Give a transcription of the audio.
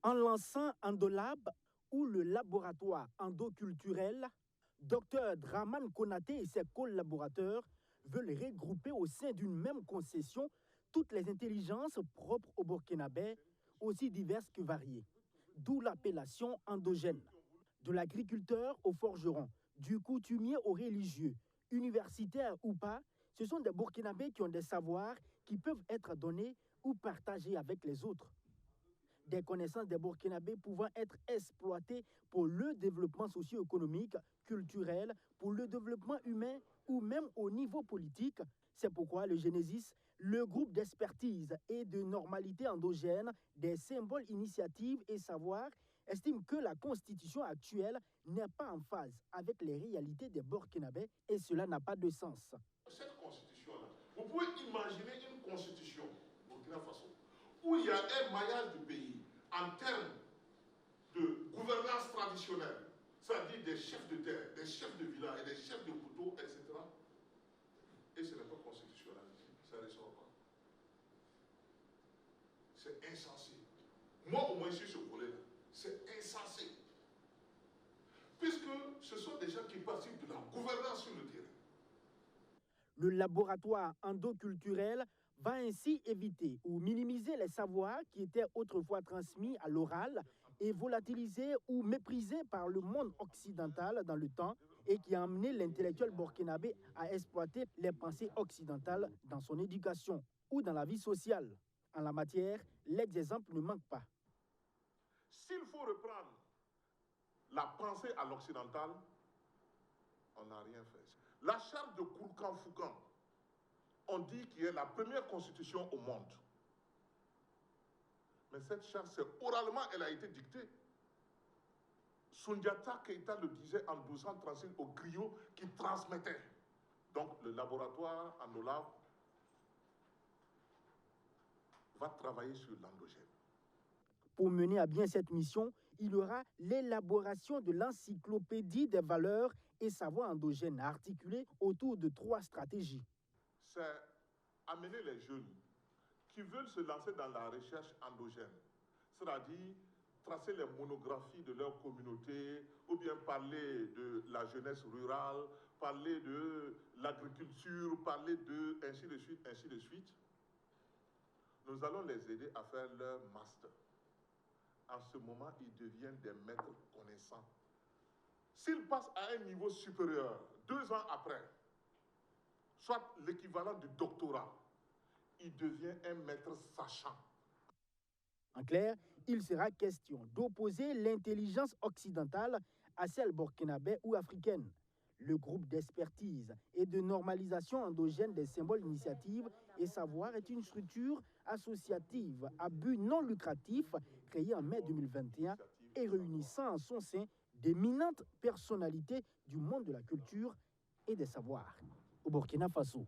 En lançant Endolab ou le laboratoire endoculturel, Dr Draman Konaté et ses collaborateurs veulent regrouper au sein d'une même concession toutes les intelligences propres au Burkinabé, aussi diverses que variées. D'où l'appellation endogène. De l'agriculteur au forgeron, du coutumier au religieux, universitaire ou pas, ce sont des Burkinabés qui ont des savoirs qui peuvent être donnés ou partagés avec les autres. Des connaissances des Burkinabés pouvant être exploitées pour le développement socio-économique, culturel, pour le développement humain ou même au niveau politique. C'est pourquoi le Genesis, le groupe d'expertise et de normalité endogène des symboles, initiatives et savoirs, estime que la constitution actuelle n'est pas en phase avec les réalités des Burkinabés et cela n'a pas de sens. Cette constitution-là, vous pouvez imaginer une constitution Burkina Faso où il y a un maillage du pays en termes de gouvernance traditionnelle, c'est-à-dire des chefs de terre, des chefs de village, des chefs de couteau, etc. Et ce n'est pas constitutionnel, ça ne ressort pas. C'est insensé. Moi, au moins, sur ce volet-là, c'est insensé. Puisque ce sont des gens qui participent de la gouvernance sur le terrain. Le laboratoire endoculturel va ainsi éviter ou minimiser les savoirs qui étaient autrefois transmis à l'oral et volatilisés ou méprisés par le monde occidental dans le temps et qui a amené l'intellectuel burkinabé à exploiter les pensées occidentales dans son éducation ou dans la vie sociale. En la matière, l'exemple ne manque pas. S'il faut reprendre la pensée à l'occidental, on n'a rien fait. La charte de Kourkan-Foukan, on dit qu'il est la première constitution au monde. Mais cette charte, oralement, elle a été dictée. Soundiata Keïta le disait en 1236 aux griots qui transmettaient. Donc le laboratoire Endolab va travailler sur l'endogène. Pour mener à bien cette mission, il y aura l'élaboration de l'encyclopédie des valeurs et savoirs endogènes articulés autour de 3 stratégies. C'est amener les jeunes qui veulent se lancer dans la recherche endogène, c'est-à-dire tracer les monographies de leur communauté, ou bien parler de la jeunesse rurale, parler de l'agriculture, parler de ainsi de suite, ainsi de suite. Nous allons les aider à faire leur master. En ce moment, ils deviennent des maîtres connaissants. S'ils passent à un niveau supérieur, 2 ans après, soit l'équivalent du doctorat, il devient un maître sachant. En clair, il sera question d'opposer l'intelligence occidentale à celle burkinabé ou africaine. Le groupe d'expertise et de normalisation endogène des symboles, initiatives et savoirs est une structure associative à but non lucratif créée en mai 2021 et réunissant en son sein d'éminentes personnalités du monde de la culture et des savoirs au Burkina Faso.